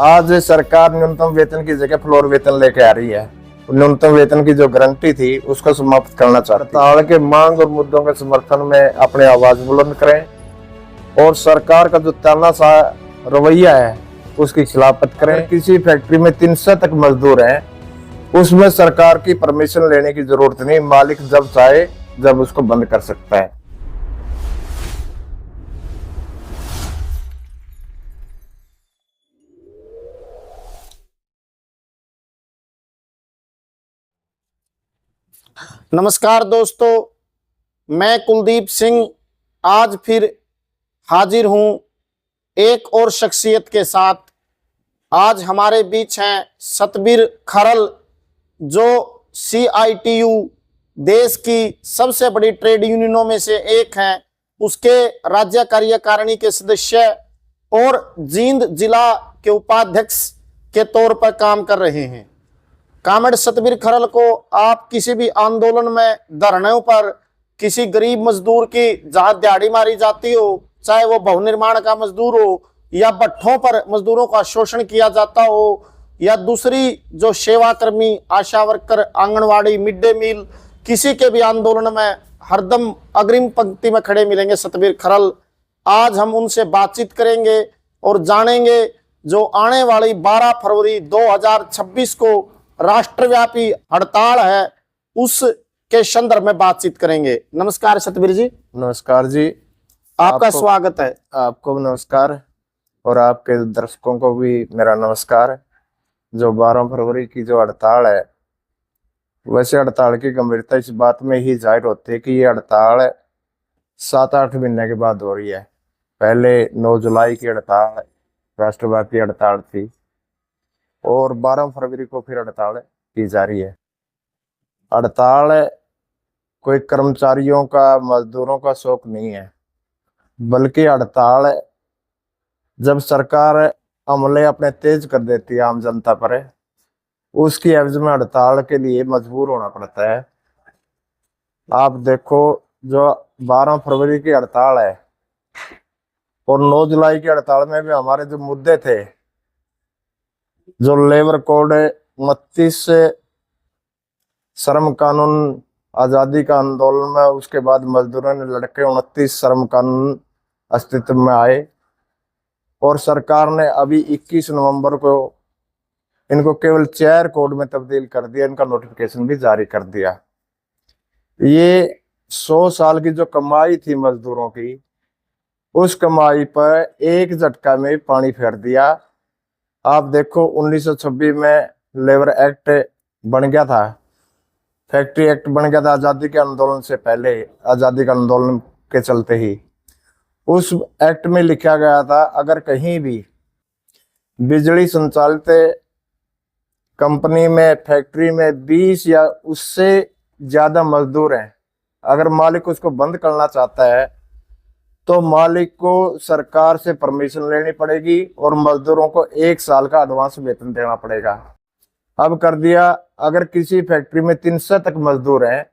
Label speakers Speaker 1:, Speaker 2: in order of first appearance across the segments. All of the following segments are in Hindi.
Speaker 1: आज सरकार न्यूनतम वेतन की जगह फ्लोर वेतन लेके आ रही है। न्यूनतम वेतन की जो गारंटी थी उसको समाप्त करना चाहती है। हड़ताल के मांग और मुद्दों के समर्थन में अपनी आवाज बुलंद करें और सरकार का जो तानाशाह रवैया है उसकी खिलाफत करें। किसी फैक्ट्री में 300 तक मजदूर हैं, उसमें सरकार की परमिशन लेने की जरूरत नहीं, मालिक जब चाहे जब उसको बंद कर सकता है।
Speaker 2: नमस्कार दोस्तों, मैं कुलदीप सिंह आज फिर हाजिर हूं एक और शख्सियत के साथ। आज हमारे बीच हैं सतबीर खरल, जो CITU देश की सबसे बड़ी ट्रेड यूनियनों में से एक हैं, उसके राज्य कार्यकारिणी के सदस्य और जींद जिला के उपाध्यक्ष के तौर पर काम कर रहे हैं। कामेड सतबीर खरल को आप किसी भी आंदोलन में, धरनों पर, किसी गरीब मजदूर की जहां दिहाड़ी मारी जाती हो, चाहे वो भवन निर्माण का मजदूर हो या भट्ठों पर मजदूरों का शोषण किया जाता हो, या दूसरी जो सेवा कर्मी, ASHA worker, anganwadi, mid day meal, किसी के भी आंदोलन में हरदम अग्रिम पंक्ति में खड़े मिलेंगे सतबीर खरल। आज हम उनसे बातचीत करेंगे और जानेंगे जो आने वाली 12 फरवरी 2026 को राष्ट्रव्यापी हड़ताल है उसके संदर्भ में बातचीत करेंगे। नमस्कार सतबीर जी।
Speaker 1: नमस्कार जी,
Speaker 2: आपका स्वागत है।
Speaker 1: आपको नमस्कार और आपके दर्शकों को भी मेरा नमस्कार। जो 12 फरवरी की जो हड़ताल है, वैसे हड़ताल की गंभीरता इस बात में ही जाहिर होती है कि ये हड़ताल 7-8 महीने के बाद हो रही है। पहले 9 जुलाई की हड़ताल राष्ट्रव्यापी हड़ताल थी और 12 फरवरी को फिर हड़ताल की जा रही है। हड़ताल कोई कर्मचारियों का, मजदूरों का शौक नहीं है, बल्कि हड़ताल जब सरकार अमले अपने तेज कर देती है आम जनता पर, उसकी एवज में हड़ताल के लिए मजबूर होना पड़ता है। आप देखो, जो 12 फरवरी की हड़ताल है और 9 जुलाई की हड़ताल में भी हमारे जो मुद्दे थे, जो लेबर कोड 29 श्रम कानून, आजादी का आंदोलन में, उसके बाद मजदूरों ने लड़के 29 श्रम कानून अस्तित्व में आए और सरकार ने अभी 21 नवंबर को इनको केवल 4 कोड में तब्दील कर दिया। इनका नोटिफिकेशन भी जारी कर दिया। ये 100 साल की जो कमाई थी मजदूरों की, उस कमाई पर एक झटका में पानी फेर दिया। आप देखो, 1926 में लेबर एक्ट बन गया था, फैक्ट्री एक्ट बन गया था आज़ादी के आंदोलन से पहले, आज़ादी के आंदोलन के चलते ही। उस एक्ट में लिखा गया था, अगर कहीं भी बिजली संचालित कंपनी में, फैक्ट्री में 20 या उससे ज़्यादा मजदूर हैं, अगर मालिक उसको बंद करना चाहता है तो मालिक को सरकार से परमिशन लेनी पड़ेगी और मजदूरों को 1 साल का एडवांस वेतन देना पड़ेगा। अब कर दिया, अगर किसी फैक्ट्री में 300 तक मजदूर हैं,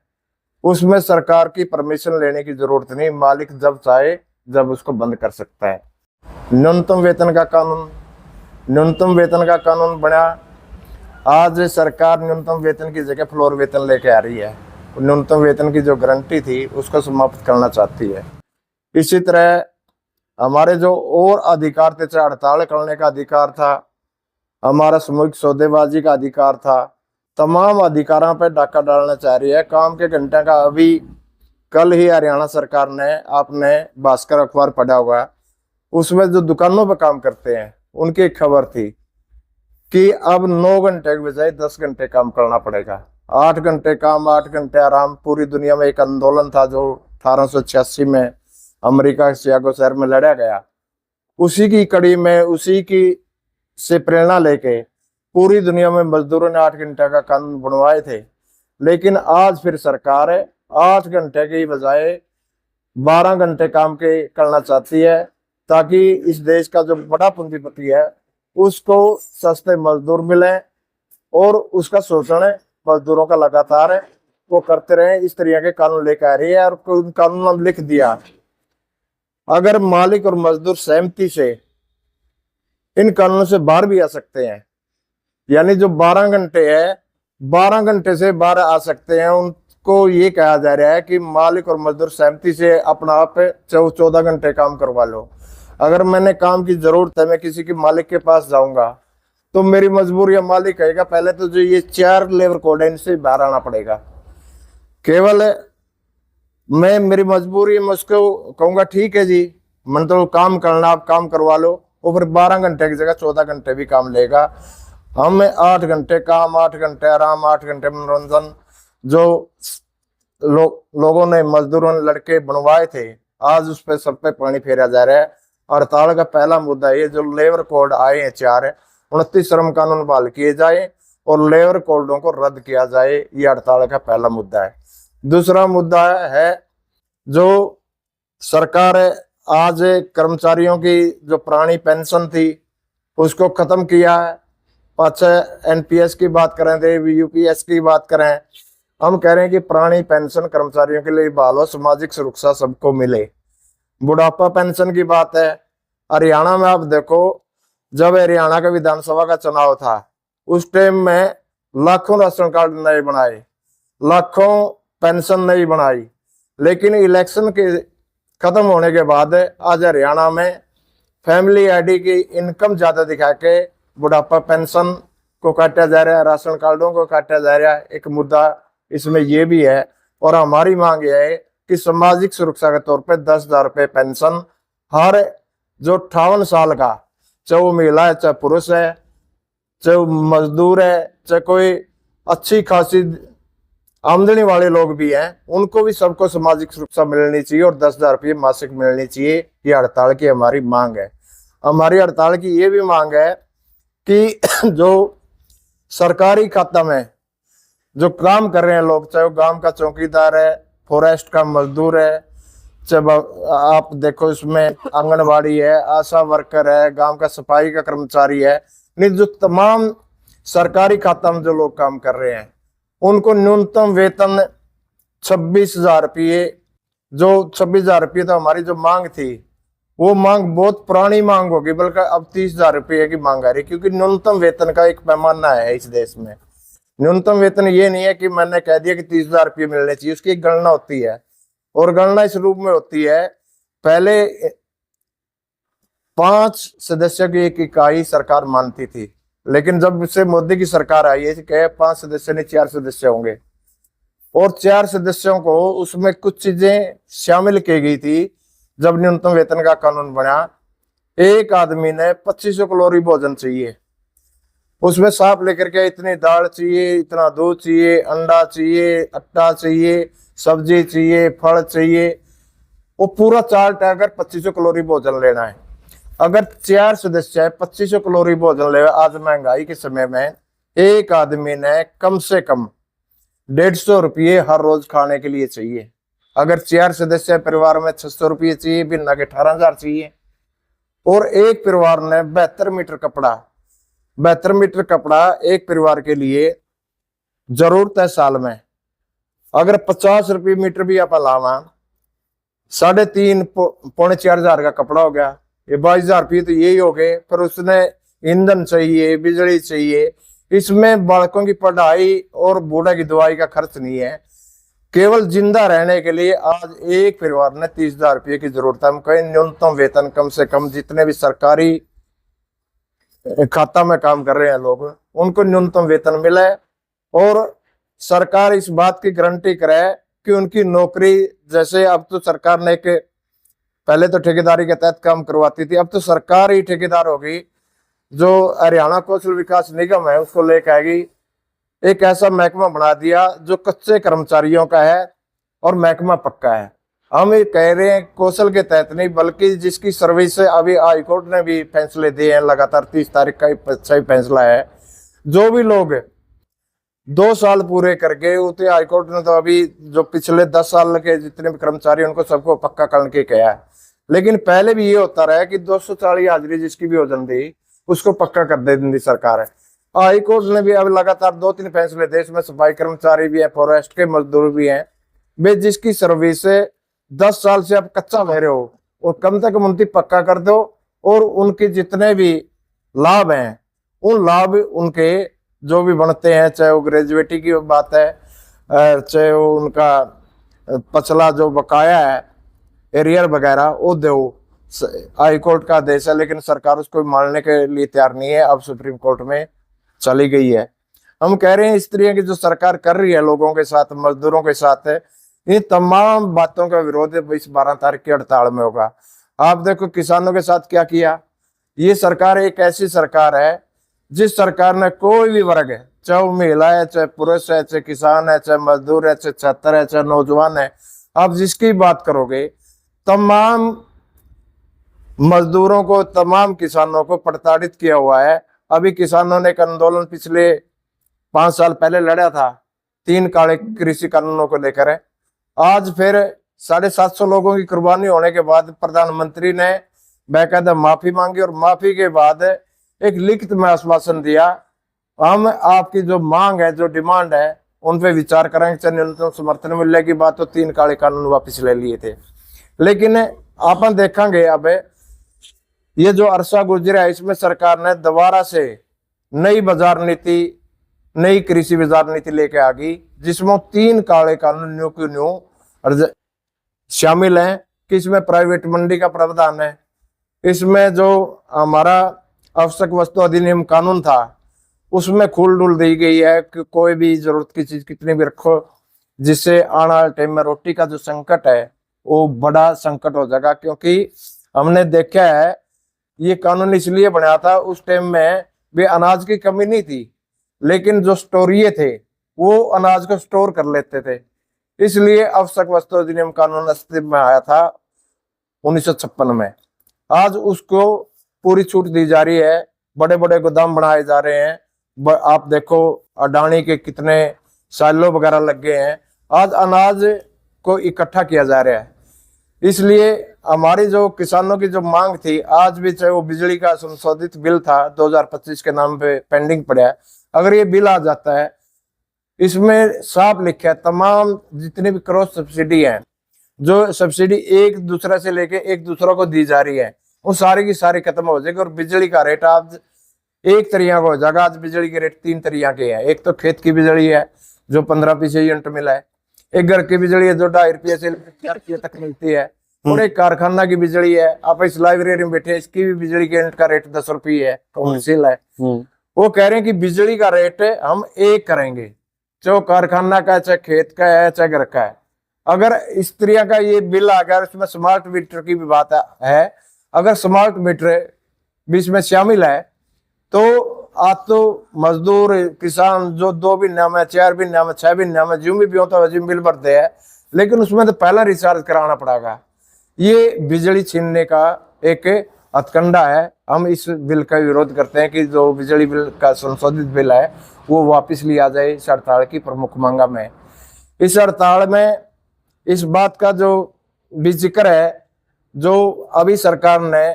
Speaker 1: उसमें सरकार की परमिशन लेने की जरूरत नहीं, मालिक जब चाहे जब उसको बंद कर सकता है। न्यूनतम वेतन का कानून बना। आज सरकार न्यूनतम वेतन की जगह फ्लोर वेतन लेके आ रही है। न्यूनतम वेतन की जो गारंटी थी उसको समाप्त करना चाहती है। इसी तरह हमारे जो और अधिकार थे, चाहे हड़ताल करने का अधिकार था, हमारा सामूहिक सौदेबाजी का अधिकार था, तमाम अधिकारों पर डाका डालना चाह रही है। काम के घंटे का अभी कल ही हरियाणा सरकार ने, आपने भास्कर अखबार पढ़ा होगा, उसमें जो दुकानों पर काम करते हैं उनकी एक खबर थी कि अब 9 घंटे के बजाय 10 घंटे काम करना पड़ेगा। 8 घंटे काम, 8 घंटे आराम। पूरी दुनिया में एक आंदोलन था जो 1886 में अमेरिका के शिकागो शहर में लड़ा गया। उसी की कड़ी में, उसी की से प्रेरणा लेके पूरी दुनिया में मजदूरों ने 8 घंटे का कानून बनवाए थे। लेकिन आज फिर सरकार 8 घंटे की बजाय 12 घंटे काम के करना चाहती है, ताकि इस देश का जो बड़ा पूंजीपति है उसको सस्ते मजदूर मिले और उसका शोषण मजदूरों का लगातार वो करते रहे। इस तरह के कानून लेकर आ रही है और उन कानून में लिख दिया, अगर मालिक और मजदूर सहमति से इन कानूनों से बाहर भी आ सकते हैं। यानी जो 12 घंटे है, 12 घंटे से बाहर आ सकते हैं। उनको ये कहा जा रहा है कि मालिक और मजदूर सहमति से अपना आप 14 घंटे काम करवा लो। अगर मैंने काम की जरूरत है, मैं किसी के मालिक के पास जाऊंगा तो मेरी मजबूरी या मालिक कहेगा पहले तो जो ये 4 लेबर कोड है इनसे बाहर आना पड़ेगा। केवल मैं मेरी मजबूरी है, मैं उसको कहूंगा ठीक है जी, मन तो काम करना, आप काम करवा लो, और फिर 12 घंटे की जगह 14 घंटे भी काम लेगा। हम 8 घंटे काम, 8 घंटे आराम, 8 घंटे मनोरंजन जो लोगों ने, मजदूरों ने लड़के बनवाए थे, आज उस पर सब पे पानी फेरा जा रहा है। हड़ताल का पहला मुद्दा ये जो लेबर कोड आए हैं 4, 29 श्रम कानून बहाल किए जाए और लेबर कोडों को रद्द किया जाए, ये हड़ताल का पहला मुद्दा है। दूसरा मुद्दा है जो सरकार आज कर्मचारियों की जो पुरानी पेंशन थी उसको खत्म किया है। अच्छा, एनपीएस की बात करें थे, यूपीएस की बात करें, हम कह रहे हैं कि पुरानी पेंशन कर्मचारियों के लिए बहाल हो, सामाजिक सुरक्षा सबको मिले। बुढ़ापा पेंशन की बात है, हरियाणा में आप देखो, जब हरियाणा का विधानसभा का चुनाव था उस टाइम में लाखों राशन कार्ड नहीं बनाए, लाखों पेंशन नहीं बनाई, लेकिन इलेक्शन के खत्म होने के बाद आज हरियाणा में फैमिली आईडी की इनकम ज्यादा दिखा के बुढ़ापा पेंशन को काटा जा रहा है, राशन कार्डों को काटा जा रहा है। एक मुद्दा इसमें यह भी है। और हमारी मांग यह है कि सामाजिक सुरक्षा के तौर पे 10,000 रुपये पेंशन हर जो 58 साल का, चाहे वो महिला है, चाहे पुरुष है, चाहे वो मजदूर है, चाहे कोई अच्छी खासी आमदनी वाले लोग भी हैं, उनको भी सबको सामाजिक सुरक्षा मिलनी चाहिए और 10,000 रुपये मासिक मिलनी चाहिए। ये हड़ताल की हमारी मांग है। हमारी हड़ताल की ये भी मांग है कि जो सरकारी खाता में जो काम कर रहे हैं लोग, चाहे वो गांव का चौकीदार है, फॉरेस्ट का मजदूर है, चाहे आप देखो इसमें आंगनबाड़ी है, आशा वर्कर है, गांव का सफाई का कर्मचारी है, नहीं जो तमाम सरकारी खाता में जो लोग काम कर रहे हैं उनको न्यूनतम वेतन 26,000 रुपये, जो 26,000 रुपये तो हमारी जो मांग थी वो मांग बहुत पुरानी मांग होगी, बल्कि अब 30,000 रुपये की मांग आ रही है। क्योंकि न्यूनतम वेतन का एक पैमाना है इस देश में। न्यूनतम वेतन ये नहीं है कि मैंने कह दिया कि 30,000 रुपये मिलने चाहिए, उसकी एक गणना होती है। और गणना इस रूप में होती है, पहले 5 सदस्यों की एक इकाई सरकार मानती थी, लेकिन जब से मोदी की सरकार आई है कहे 5 सदस्य नहीं 4 सदस्य होंगे, और 4 सदस्यों को उसमें कुछ चीजें शामिल की गई थी। जब न्यूनतम वेतन का कानून बना, एक आदमी ने 2500 कैलोरी भोजन चाहिए, उसमें साफ लेकर के इतनी दाल चाहिए, इतना दूध चाहिए, अंडा चाहिए, आटा चाहिए, सब्जी चाहिए, फल चाहिए, वो पूरा चार्ट है। अगर 2500 कैलोरी भोजन लेना है, अगर 4 सदस्य है 2500 कैलोरी भोजन ले, आज महंगाई के समय में एक आदमी ने कम से कम 150 रुपये हर रोज खाने के लिए चाहिए। अगर 4 सदस्य परिवार में 600 रुपये चाहिए, भी ना के 18,000 चाहिए। और एक परिवार ने 72 मीटर कपड़ा, 72 मीटर कपड़ा एक परिवार के लिए जरूरत है साल में। अगर 50 रुपये मीटर भी आप लावा, 3.5 पौने 4,000 का कपड़ा हो गया, ये 22,000 रुपये तो यही हो गए। फिर उसने ईंधन चाहिए, बिजली चाहिए, इसमें बालकों की पढ़ाई और बूढ़ा की दवाई का खर्च नहीं है। केवल जिंदा रहने के लिए आज एक परिवार ने 30,000 रुपये की जरूरत है। हम कहें न्यूनतम वेतन कम से कम, जितने भी सरकारी खाता में काम कर रहे हैं लोग, उनको न्यूनतम वेतन मिले और सरकार इस बात की गारंटी करे कि उनकी नौकरी, जैसे अब तो सरकार ने एक, पहले तो ठेकेदारी के तहत काम करवाती थी, अब तो सरकार ही ठेकेदार होगी। जो हरियाणा कौशल विकास निगम है उसको लेकर आएगी, एक ऐसा महकमा बना दिया जो कच्चे कर्मचारियों का है और महकमा पक्का है। हम ये कह रहे हैं कौशल के तहत नहीं, बल्कि जिसकी सर्विस अभी हाईकोर्ट ने भी फैसले दिए हैं, लगातार 30 तारीख का सही फैसला है। जो भी लोग 2 साल पूरे करके उसे, हाईकोर्ट ने तो अभी जो पिछले 10 साल के जितने भी कर्मचारी उनको सबको पक्का करने के कहा है, लेकिन पहले भी ये होता रहा कि 240 हाजिरी जिसकी भी हो जाती उसको पक्का कर दे दी सरकार है। हाई कोर्ट ने भी अब लगातार 2-3 फैसले देश में सफाई कर्मचारी भी है, फॉरेस्ट के मजदूर भी हैं, वे जिसकी सर्विस 10 साल से आप कच्चा रह रहे हो और कम से कम उनकी पक्का कर दो, और उनके जितने भी लाभ हैं, उन लाभ उनके जो भी बनते हैं, चाहे वो ग्रेजुएटी की बात है, चाहे वो उनका पछला जो बकाया है, एरियर वगैरह, वो दो। हाई कोर्ट का आदेश है, लेकिन सरकार उसको मानने के लिए तैयार नहीं है, अब सुप्रीम कोर्ट में चली गई है। हम कह रहे हैं इस तरह की जो सरकार कर रही है लोगों के साथ, मजदूरों के साथ, इन तमाम बातों का विरोध इस 12 तारीख की हड़ताल में होगा। आप देखो किसानों के साथ क्या किया। ये सरकार एक ऐसी सरकार है जिस सरकार ने कोई भी वर्ग है, चाहे वो महिला है, चाहे पुरुष है, चाहे किसान है, चाहे मजदूर है, चाहे छात्र है, चाहे नौजवान है, आप जिसकी बात करोगे, तमाम मजदूरों को, तमाम किसानों को प्रताड़ित किया हुआ है। अभी किसानों ने एक आंदोलन पिछले 5 साल पहले लड़ा था 3 काले कृषि कानूनों को लेकर। आज फिर 750 लोगों की कुर्बानी होने के बाद प्रधानमंत्री ने बेकायदा माफी मांगी और माफी के बाद एक लिखित में आश्वासन दिया, हम आपकी जो मांग है, जो डिमांड है, उन पे विचार करेंगे, चाहे न्यूनतम समर्थन मूल्य की बात तो 3 काले कानून वापस ले लिए थे। लेकिन अपन देखेंगे अब ये जो अरसा गुजरा है, इसमें सरकार ने दोबारा से नई बाजार नीति, नई कृषि बाजार नीति लेके आ गई, जिसमें 3 काले कानून न्यू की न्यू शामिल हैं कि इसमें प्राइवेट मंडी का प्रावधान है, इसमें जो हमारा आवश्यक वस्तु अधिनियम कानून था उसमें खुल डुल दी गई है कि कोई भी जरूरत की चीज कितनी भी रखो, जिससे आने वाले टाइम में रोटी का जो संकट है वो बड़ा संकट हो जाएगा। क्योंकि हमने देखा है ये कानून इसलिए बनाया था, उस टाइम में भी अनाज की कमी नहीं थी, लेकिन जो स्टोरिये थे वो अनाज को स्टोर कर लेते थे, इसलिए आवश्यक वस्तु अधिनियम कानून अस्तित्व में आया था 1956 में। आज उसको पूरी छूट दी जा रही है, बड़े बड़े गोदाम बनाए जा रहे हैं। आप देखो अडानी के कितने साइलो वगैरह लग गए हैं, आज अनाज को इकट्ठा किया जा रहा है। इसलिए हमारी जो किसानों की जो मांग थी, आज भी चाहे वो बिजली का संशोधित बिल था 2025 के नाम पे पेंडिंग पड़ा है, अगर ये बिल आ जाता है, इसमें साफ लिखा है तमाम जितनी भी क्रॉस सब्सिडी है, जो सब्सिडी एक दूसरे से लेके एक दूसरे को दी जा रही है, वो सारी की सारी खत्म हो जाएगी। और बिजली का रेट आज एक तरिया का हो जाएगा। आज बिजली के रेट 3 तरिया के हैं। एक तो खेत की बिजली है जो 15 पैसे यूनिट मिला है, एक घर की बिजली है जो 2.5 रुपये से 4 रुपये तक मिलती है, और एक कारखाना की बिजली है। आप इस लाइब्रेरी में बैठे, इसकी भी बिजली के यूनिट का रेट 10 रुपये है, कमर्शियल है। वो कह रहे हैं कि बिजली का रेट हम एक करेंगे, चाहे कारखाना का, चाहे खेत का है, चाहे घर का है। अगर इस तरह का ये बिल आ गया, उसमें स्मार्ट मीटर की भी बात है, अगर स्मार्ट मीटर भी इसमें शामिल है तो आज तो मजदूर किसान जो 2 महीना में, 4 महीना में, 6 महीना में जो भी होता है बिल भरते हैं, लेकिन उसमें तो पहला रिचार्ज कराना पड़ेगा। ये बिजली छीनने का एक हथकंडा है। हम इस बिल का विरोध करते हैं कि जो बिजली बिल का संशोधित बिल है वो वापस लिया जाए। इस हड़ताल की प्रमुख मांग में, इस हड़ताल में इस बात का जो भी जिक्र है, जो अभी सरकार ने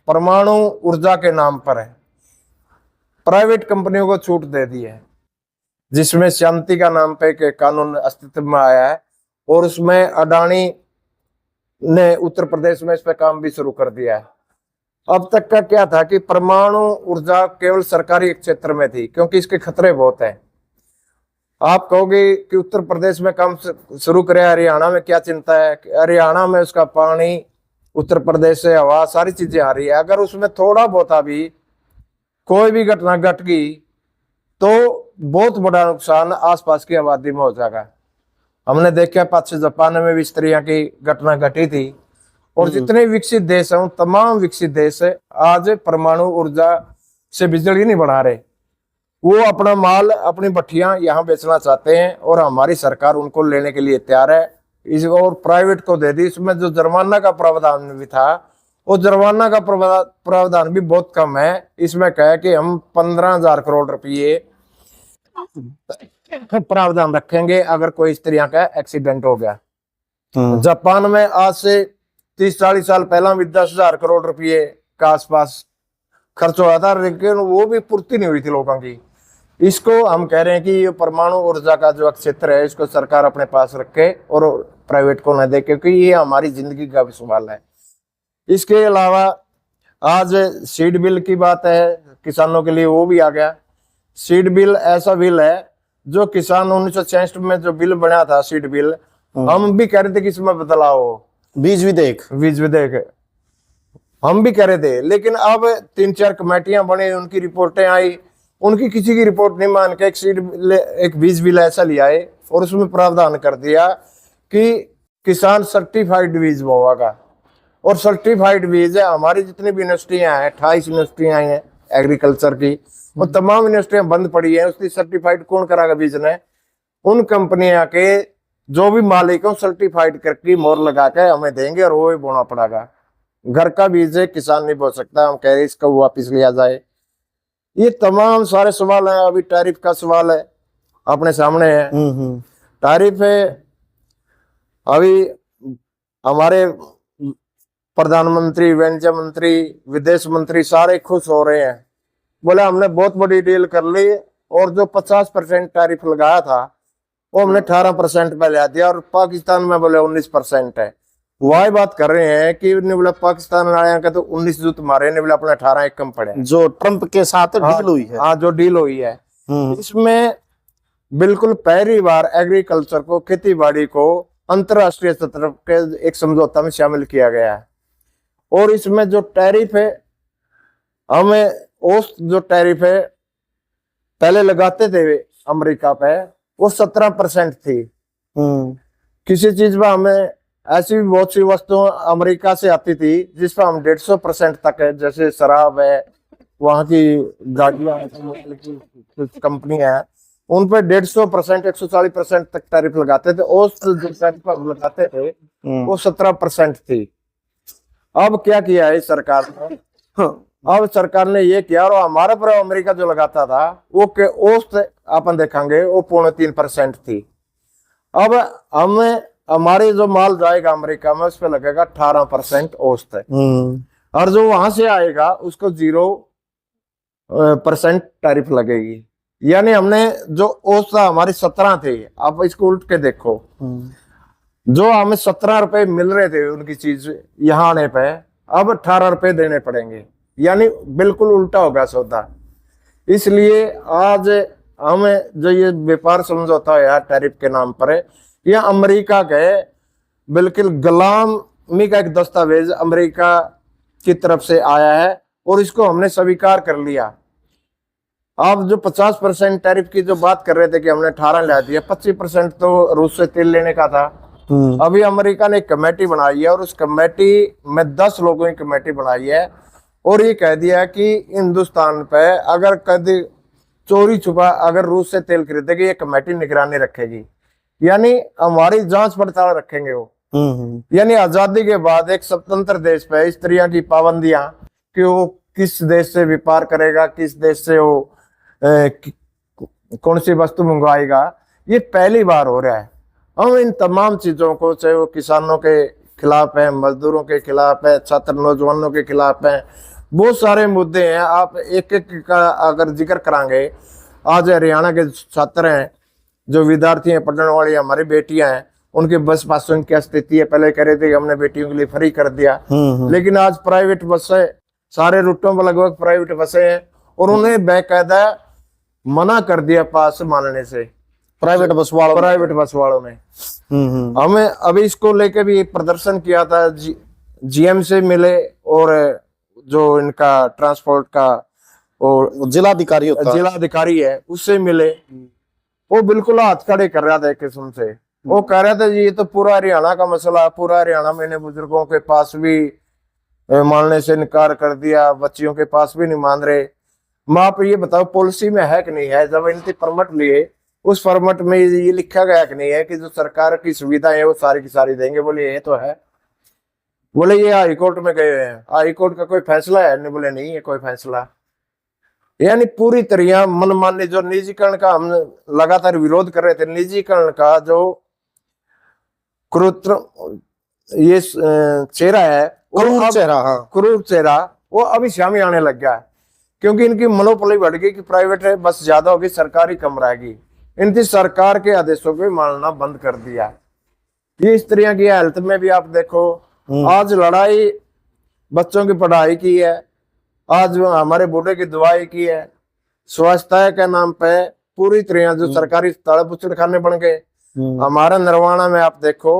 Speaker 1: परमाणु ऊर्जा के नाम पर है प्राइवेट कंपनियों को छूट दे दी है, जिसमें शांति का नाम पे एक कानून अस्तित्व में आया है, और उसमें अडानी ने उत्तर प्रदेश में इस पे काम भी शुरू कर दिया है। अब तक का क्या था कि परमाणु ऊर्जा केवल सरकारी क्षेत्र में थी, क्योंकि इसके खतरे बहुत हैं। आप कहोगे कि उत्तर प्रदेश में काम शुरू करे, हरियाणा में क्या चिंता है? हरियाणा में उसका पानी, उत्तर प्रदेश से हवा, सारी चीजें आ रही है। अगर उसमें थोड़ा बहुत भी कोई भी घटना घट गई तो बहुत बड़ा नुकसान आसपास की आबादी में हो जाएगा। हमने देखा पश्चिम जापान में भी इस तरह की घटना घटी थी। और जितने विकसित देश हैं, तमाम विकसित देश आज परमाणु ऊर्जा से बिजली नहीं बना रहे, वो अपना माल, अपनी भट्टियां यहाँ बेचना चाहते हैं, और हमारी सरकार उनको लेने के लिए तैयार है। इस और प्राइवेट को दे दी। इसमें जो जुर्माना का प्रावधान भी था, वो जुर्माना का प्रावधान भी बहुत कम है। इसमें कहे कि हम 15,000 करोड़ रुपये प्रावधान रखेंगे अगर कोई इस तरह का एक्सीडेंट हो गया। जापान में आज से 30-40 साल पहला भी 10,000 करोड़ रुपये का आसपास खर्च हुआ था, लेकिन वो भी पूर्ति नहीं हुई थी लोगों की। इसको हम कह रहे हैं कि ये परमाणु ऊर्जा का जो क्षेत्र है, इसको सरकार अपने पास रखे और प्राइवेट को न दे, क्योंकि ये हमारी जिंदगी का भी सवाल है। इसके अलावा आज सीड बिल की बात है किसानों के लिए वो भी आ गया। सीड बिल ऐसा बिल है जो किसान 1966 में जो बिल बना था सीड बिल, हम भी कह रहे थे कि इसमें बदलाव हो,
Speaker 2: बीज विधेयक
Speaker 1: हम भी कह रहे थे। लेकिन अब 3-4 कमेटियां बनी, उनकी रिपोर्टें आई, उनकी किसी की रिपोर्ट नहीं मान के एक बीज बिल ऐसा लिया है और उसमें प्रावधान कर दिया कि किसान सर्टिफाइड बीज बोएगा। और सर्टिफाइड बीज है, हमारी जितनी भी यूनिवर्सिटियां हैं, 28 यूनिवर्सिटियां हैं एग्रीकल्चर की, वो तमाम यूनिवर्सिटियां बंद पड़ी है। उसकी सर्टिफाइड कौन कराएगा बीज ने? उन कंपनियां के जो भी मालिक हो सर्टिफाइड करके मोहर लगा के हमें देंगे और वो ही बोना पड़ेगा। घर का बीज है, किसान नहीं बो सकता। हम कह रहे इसका वापिस लिया जाए। ये तमाम सारे सवाल हैं। अभी टैरिफ का सवाल है अपने सामने है। टैरिफ है, अभी हमारे प्रधानमंत्री, वाणिज्य मंत्री, विदेश मंत्री सारे खुश हो रहे हैं, बोले हमने बहुत बड़ी डील कर ली और जो 50% टैरिफ लगाया था वो हमने 18% पे ला दिया और पाकिस्तान में बोले 19% है। वही बात कर रहे हैं कि ने बोला पाकिस्तान आया का तो 19 जो तुम्हारे ने बोला अपना 18 एक कम पड़े,
Speaker 2: जो ट्रंप के साथ डील हुई है।
Speaker 1: हाँ, जो डील हुई है इसमें बिल्कुल पहली बार एग्रीकल्चर को, खेती बाड़ी को अंतरराष्ट्रीय स्तर के एक समझौता में शामिल किया गया है। और इसमें जो टैरिफ है, हमें उस जो टैरिफ है पहले लगाते थे अमेरिका पे, वो 17% थी। किसी चीज में हमें ऐसी भी बहुत सी वस्तुएं अमेरिका से आती थी जिस पर हम 150% तक है, जैसे शराब है, वहां की गाड़ियां कुछ कंपनियां हैं, उन पर 150%, 140% तक टैरिफ लगाते थे। उस जो टैरिफ लगाते थे वो 17% थी। अब क्या किया है सरकार ने? अब सरकार ने ये किया, और हमारे पर अमेरिका जो लगाता था वो के औसत अपन देखेंगे वो 3.5% थी। अब हमें हमारे जो माल जाएगा अमेरिका में उस पर लगेगा 18% औसत है, और जो वहां से आएगा उसको 0% टैरिफ लगेगी। यानी हमने जो औसत हमारी 17 थे, आप इसको उल्ट के देखो, जो हमें 17 रुपए मिल रहे थे उनकी चीज यहाँ आने पे, अब 18 रुपए देने पड़ेंगे। यानी बिल्कुल उल्टा होगा सौदा। इसलिए आज हमें जो ये व्यापार समझौता है टैरिफ के नाम पर, यह अमेरिका के बिल्कुल गुलामी का एक दस्तावेज अमेरिका की तरफ से आया है और इसको हमने स्वीकार कर लिया। आप जो 50% टैरिफ की जो बात कर रहे थे कि हमने 18 ला दिया, 25% तो रूस से तेल लेने का था। अभी अमेरिका ने एक कमेटी बनाई है और उस कमेटी में 10 लोगों की कमेटी बनाई है और ये कह दिया कि हिंदुस्तान पे अगर कभी चोरी छुपा अगर रूस से तेल खरीदेगी, ये कमेटी निगरानी रखेगी। यानी हमारी जांच पड़ताल रखेंगे वो। यानी आजादी के बाद एक स्वतंत्र देश पे इस तरह की पाबंदियां कि वो किस देश से व्यापार करेगा, किस देश से वो कौन सी वस्तु मंगवाएगा, ये पहली बार हो रहा है। हम इन तमाम चीजों को, चाहे वो किसानों के खिलाफ है, मजदूरों के खिलाफ है, छात्र नौजवानों के खिलाफ है, बहुत सारे मुद्दे हैं। आप एक एक का अगर जिक्र करांगे, आज हरियाणा के छात्र हैं, जो विद्यार्थी हैं, पढ़ने वाली हमारी बेटियां हैं, उनके बस पासों की क्या स्थिति है? पहले कह रहे थे कि हमने बेटियों के लिए फ्री कर दिया, लेकिन आज प्राइवेट बसें, सारे रूटों पर लगभग प्राइवेट बसें हैं और उन्हें बाकायदा मना कर दिया पास मानने से प्राइवेट बस वालों ने। हमें अभी इसको लेके भी प्रदर्शन किया था, जीएम से मिले और जो इनका ट्रांसपोर्ट का और जिलाधिकारी है उससे मिले। वो बिल्कुल हाथ खड़े कर रहा था एक किस्म से। वो कह रहा था जी ये तो पूरा हरियाणा का मसला, पूरा हरियाणा मैंने बुजुर्गों के पास भी मानने से इनकार कर दिया, बच्चियों के पास भी नहीं मान रहे। मैं आप ये बताओ पॉलिसी में है कि नहीं है? जब इनकी परमिट लिए उस फॉर्मेट में ये लिखा गया कि नहीं है कि जो सरकार की सुविधा है वो सारी की सारी देंगे? बोले ये तो है। बोले ये हाई कोर्ट में गए हैं, हाई कोर्ट का कोई फैसला है? नहीं, बोले नहीं है कोई फैसला। यानी पूरी तरह मनमानी, जो निजीकरण का हम लगातार विरोध कर रहे थे, निजीकरण का जो ये चेहरा है, क्रूर चेहरा, वो अभी सामने आने लग गया है। क्योंकि इनकी मनोपली बढ़ गई कि प्राइवेट है बस ज्यादा होगी, सरकारी कम रहेगी। इनकी सरकार के आदेशों को मानना बंद कर दिया। ये इस तरह की हेल्थ में भी आप देखो, आज लड़ाई बच्चों की पढ़ाई की है, आज हमारे बूढ़े की दवाई की है, स्वास्थ्य के नाम पे पूरी तरह जो सरकारी अस्पताल बुचड़ खाने बन गए। हमारा नरवाना में आप देखो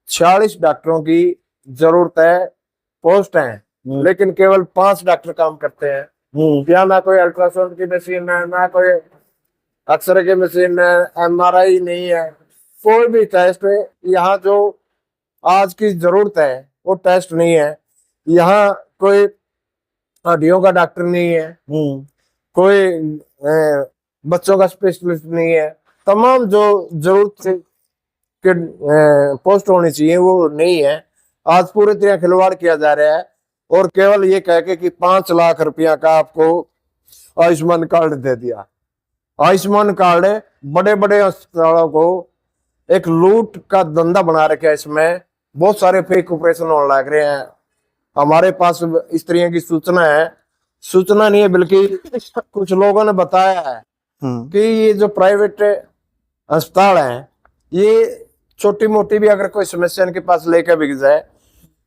Speaker 1: 46 डॉक्टरों की जरूरत है, पोस्ट है, लेकिन केवल 5 डॉक्टर काम करते हैं। यहाँ ना कोई अल्ट्रासाउंड की मशीन है, ना कोई एक्सरे की मशीन है, MRI नहीं है, कोई भी टेस्ट यहाँ जो आज की जरूरत है वो टेस्ट नहीं है। यहाँ कोई हड्डियों का डॉक्टर नहीं है, कोई बच्चों का स्पेशलिस्ट नहीं है। तमाम जो जरूरत के पोस्ट होनी चाहिए वो नहीं है। आज पूरी तरह खिलवाड़ किया जा रहा है और केवल ये कह के कि 5 लाख रुपया का आपको आयुष्मान कार्ड दे दिया। आयुष्मान कार्ड बड़े बड़े अस्पतालों को एक लूट का धंधा बना रखा है। इसमें बहुत सारे फेक ऑपरेशन होने लग रहे हैं। हमारे पास इस तरह की सूचना नहीं है, बल्कि कुछ लोगों ने बताया है कि ये जो प्राइवेट अस्पताल है, ये छोटी मोटी भी अगर कोई समस्या इनके पास लेकर बिक जाए,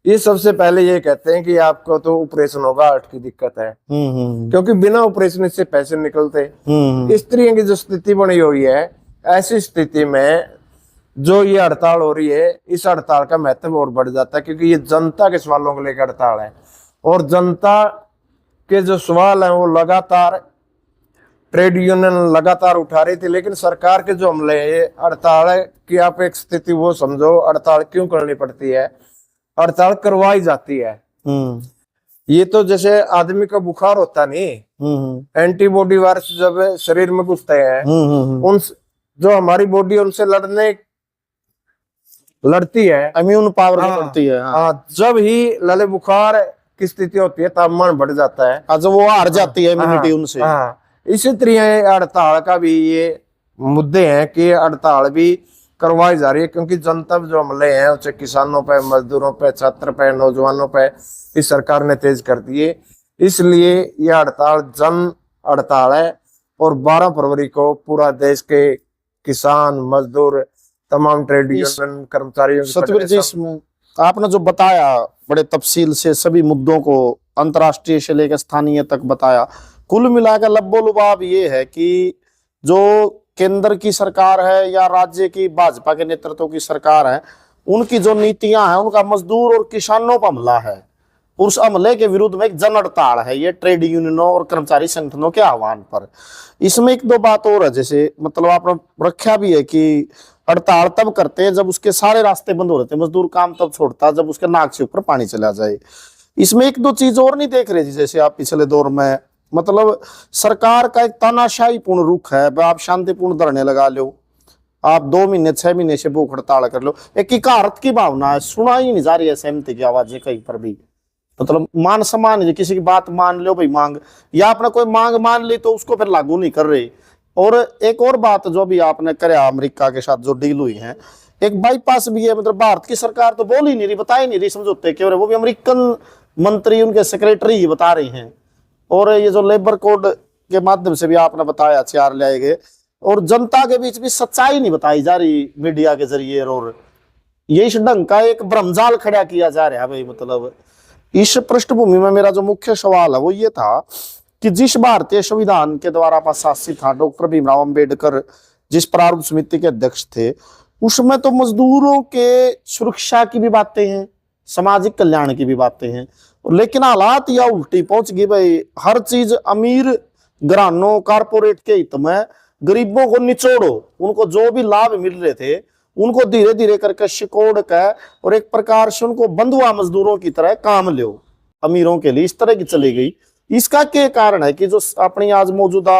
Speaker 1: ये सबसे पहले ये कहते हैं कि आपको तो ऑपरेशन होगा, हार्ट की दिक्कत है, क्योंकि बिना ऑपरेशन इससे पैसे निकलते। इस तरह की जो स्थिति बनी हुई है, ऐसी स्थिति में जो ये हड़ताल हो रही है, इस हड़ताल का महत्व और बढ़ जाता है, क्योंकि ये जनता के सवालों को लेकर हड़ताल है और जनता के जो सवाल हैं वो लगातार ट्रेड यूनियन लगातार उठा रही थी। लेकिन सरकार के जो हमले हैं, ये हड़ताल की आप एक स्थिति वो समझो, हड़ताल क्यों करनी पड़ती है, हड़ताल करवाई जाती है। ये तो जैसे आदमी का बुखार होता नहीं, एंटीबॉडी वायरस जब शरीर में घुसते हैं, उन जो हमारी बॉडी उनसे लड़ती है,
Speaker 2: इम्यून पावर बढ़ती है।
Speaker 1: हाँ, जब ही लले बुखार की स्थिति होती है, तापमान बढ़ जाता है,
Speaker 2: जब वो हार जाती है इम्यूनिटी उनसे।
Speaker 1: इसी तरह हड़ताल का भी ये मुद्दे हैं कि हड़ताल भी करवाई जा रही है, क्योंकि जनता जो हमले हैं उसे किसानों पे, मजदूरों पे, छात्र पे, नौजवानों पे इस सरकार ने तेज कर दिए। इसलिए यह हड़ताल जन हड़ताल है और 12 फरवरी को पूरा देश के किसान, मजदूर, तमाम ट्रेड यूनियन कर्मचारियों
Speaker 2: सतवीर जी, इसमें आपने जो बताया बड़े तफसील से सभी मुद्दों को अंतर्राष्ट्रीय से लेकर स्थानीय तक बताया, कुल मिलाकर लब्बो-लुबाब ये है कि जो केंद्र की सरकार है या राज्य की भाजपा के नेतृत्व की सरकार है, उनकी जो नीतियां हैं, उनका मजदूर और किसानों पर हमला है। उस हमले के विरुद्ध में एक जन हड़ताल है, ये ट्रेड यूनियनों और कर्मचारी संगठनों के आह्वान पर। इसमें एक दो बात और है, जैसे मतलब आपने रखा भी है कि हड़ताल तब करते हैं जब उसके सारे रास्ते बंद हो रहे थे, मजदूर काम तब छोड़ता है जब उसके नाक से ऊपर पानी चला जाए। इसमें एक दो चीज और नहीं देख रहे जी, जैसे आप पिछले दौर में मतलब सरकार का एक तानाशाही पूर्ण रुख है, आप शांतिपूर्ण धरने लगा लो, आप 2 महीने 6 महीने से भूख हड़ताल कर लो, एक इकारत की भावना है, सुना ही नहीं जा रही है सहमति की आवाजें कहीं पर भी। मतलब मान सम्मान, किसी की बात मान लो भाई, मांग या आपने कोई मांग मान ली तो उसको फिर लागू नहीं कर रहे। और एक और बात जो भी आपने कराया, अमेरिका के साथ जो डील हुई है, एक बाईपास भी है। मतलब भारत की सरकार तो बोल ही नहीं रही, बता ही नहीं रही समझौते के, वो भी अमेरिकन मंत्री उनके सेक्रेटरी ही बता रहे हैं। और ये जो लेबर कोड के माध्यम से भी आपने बताया 4 लाए गए, और जनता के बीच भी सच्चाई नहीं बताई जा रही मीडिया के जरिए, और ये इस ढंग का एक भ्रमजाल खड़ा किया जा रहा है भाई। मतलब इस पृष्ठभूमि में मेरा जो मुख्य सवाल है वो ये था कि जिस भारतीय संविधान के द्वारा प्रशासित था, डॉक्टर भीमराव अंबेडकर जिस प्रारूप समिति के अध्यक्ष थे, उसमें तो मजदूरों के सुरक्षा की भी बातें हैं, सामाजिक कल्याण की भी बातें हैं, लेकिन हालात या उल्टी पहुंच गई भाई। हर चीज अमीर घरानों कारपोरेट के हित में, गरीबों को निचोड़ो, उनको जो भी लाभ मिल रहे थे उनको धीरे धीरे करके सिकोड़ कर और एक प्रकार से उनको बंधुआ मजदूरों की तरह काम लो अमीरों के लिए, इस तरह की चली गई। इसका क्या कारण है कि जो अपनी आज मौजूदा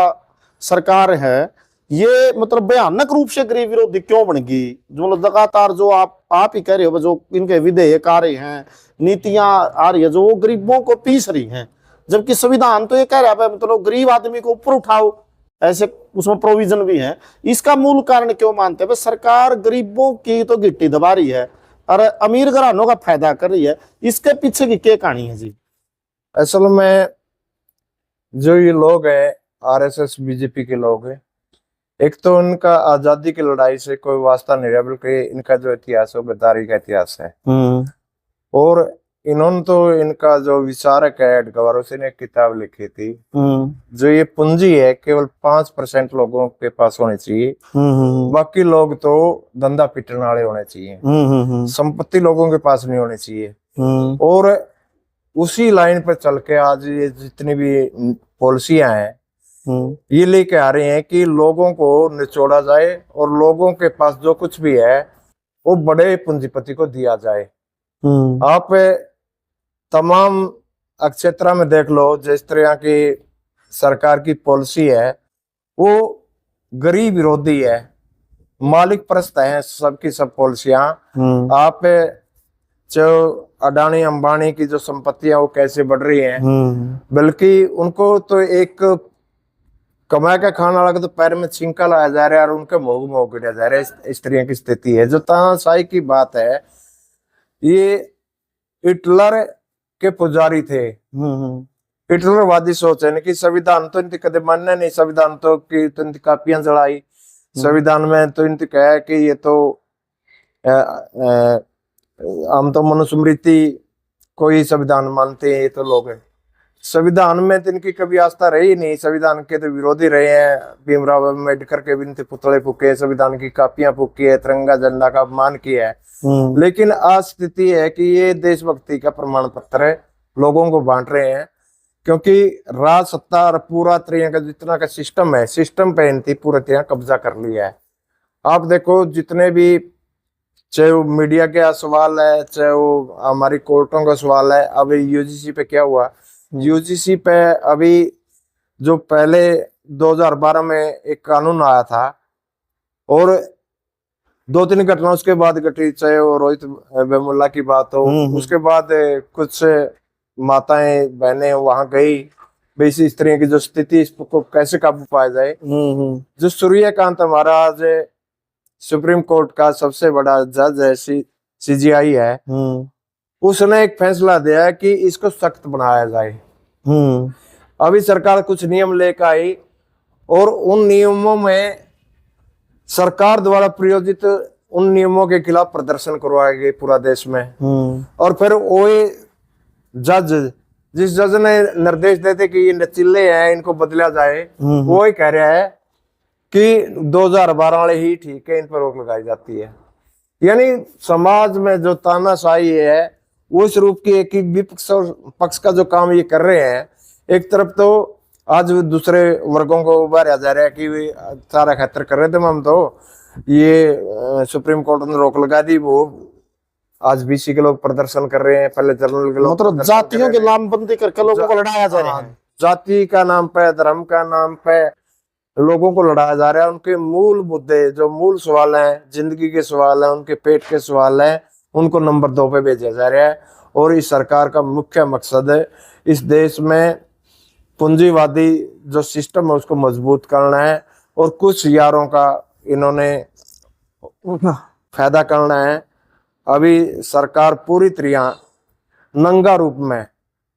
Speaker 2: सरकार है, ये मतलब भयानक रूप से गरीब विरोधी क्यों बन गई? जो मतलब लगातार जो आप ही कह रहे हो, जो इनके विधेयक आ रहे हैं, नीतियां आ रही है, जो वो गरीबों को पीस रही हैं, जबकि संविधान तो ये कह रहा है मतलब गरीब आदमी को ऊपर उठाओ, ऐसे उसमें प्रोविजन भी है। इसका मूल कारण क्यों मानते हैं? सरकार गरीबों की तो गिट्टी दबा रही है और अमीर घरानों का फायदा कर रही है। इसके पीछे की क्या कहानी है जी?
Speaker 1: असल में जो ये लोग हैं आरएसएस बीजेपी के लोग हैं, एक तो उनका आजादी की लड़ाई से कोई वास्ता नहीं रहा, बल्कि इनका जो इतिहास है वो गद्दारी का इतिहास है। और इन्होंने तो इनका जो विचारक है एडगर, उसने एक किताब लिखी थी, जो ये पूंजी है केवल 5% लोगों के पास होनी चाहिए, बाकी लोग तो धंधा पिटने वाले होने चाहिए, संपत्ति लोगों के पास नहीं होनी चाहिए। और उसी लाइन पर चल के आज ये जितनी भी पॉलिसियां हैं ये लेके आ रहे हैं कि लोगों को निचोड़ा जाए और लोगों के पास जो कुछ भी है वो बड़े पूंजीपति को दिया जाए। आप तमाम क्षेत्र में देख लो, जिस तरह की सरकार की पॉलिसी है वो गरीब विरोधी है, मालिक परस्त है सबकी सब पॉलिसियां। आप जो अडानी अंबानी की जो संपत्तियां वो कैसे बढ़ रही हैं, बल्कि उनको तो एक कमा के खाने वाला तो पैर में छिंका लाया जा रहा है और उनके मोह मोह गिरा जा रहा है। इस तरह की स्थिति है। जो तानाशाही की बात है, ये हिटलर के पुजारी थे। हिटलरवादी सोच है कि संविधान तो इनकी कदम मानना नहीं, संविधान तो की तो इनकी कापियां जलाई, संविधान में तो इनकी कहा है कि ये तो हम तो मनुस्मृति को ही संविधान मानते हैं, ये तो लोग हैं। संविधान में तो इनकी कभी आस्था रही नहीं, संविधान के तो विरोधी रहे हैं। भीमराव अम्बेडकर के भी इनके पुतले फूके, संविधान की कापियां फूकी है, तिरंगा झंडा का अपमान किया है। लेकिन आज स्थिति है कि ये देशभक्ति का प्रमाण पत्र लोगों को बांट रहे हैं, क्योंकि राज सत्ता और पूरा तरह का जितना का सिस्टम है, सिस्टम पे इनकी पूरी तरह कब्जा कर लिया है। आप देखो जितने भी, चाहे वो मीडिया का सवाल है, चाहे वो हमारी कोर्टों का सवाल है, अभी यूजीसी पे क्या हुआ, यूजीसी पे अभी जो पहले 2012 में एक कानून आया था और 2-3 घटना उसके बाद घटी, चाहे वो रोहित वेमुला की बात हो, उसके बाद कुछ माताएं बहनें वहां गई, वैसे इस तरह की जो स्थिति, इसको कैसे काबू पाया जाए। जो सूर्यकांत हमारा आज सुप्रीम कोर्ट का सबसे बड़ा जज है, सीजीआई है, उसने एक फैसला दिया है कि इसको सख्त बनाया जाए। अभी सरकार कुछ नियम लेकर आई और उन नियमों में सरकार द्वारा प्रायोजित उन नियमों के खिलाफ प्रदर्शन करवाए गए पूरा देश में। और फिर वो जज, जिस जज ने निर्देश देते कि ये नचिल्ले हैं, इनको बदला जाए, वो ही कह रहा है कि 2012 वाले ही ठीक है, इन पर रोक लगाई जाती है। यानी समाज में जो तानाशाही है वो इस रूप की एक विपक्ष और पक्ष का जो काम ये कर रहे हैं, एक तरफ तो आज दूसरे वर्गों को उभारा जा रहा है कि सारा खतर कर रहे थे हम, तो ये सुप्रीम कोर्ट ने रोक लगा दी, वो आज बीसी के लोग प्रदर्शन कर रहे हैं, पहले जनरल के लोग,
Speaker 2: मतलब जातियों की नामबंदी करके लोगों को लड़ाया जा रहा है।
Speaker 1: जाति का नाम पे, धर्म का नाम पे लोगों को लड़ाया जा रहा है। उनके मूल मुद्दे, जो मूल सवाल हैं, जिंदगी के सवाल हैं, उनके पेट के सवाल हैं, उनको नंबर 2 पे भेजा जा रहा है। और इस सरकार का मुख्य मकसद है इस देश में पूंजीवादी जो सिस्टम है उसको मजबूत करना है और कुछ यारों का इन्होंने फायदा करना है। अभी सरकार पूरी तरह नंगा रूप में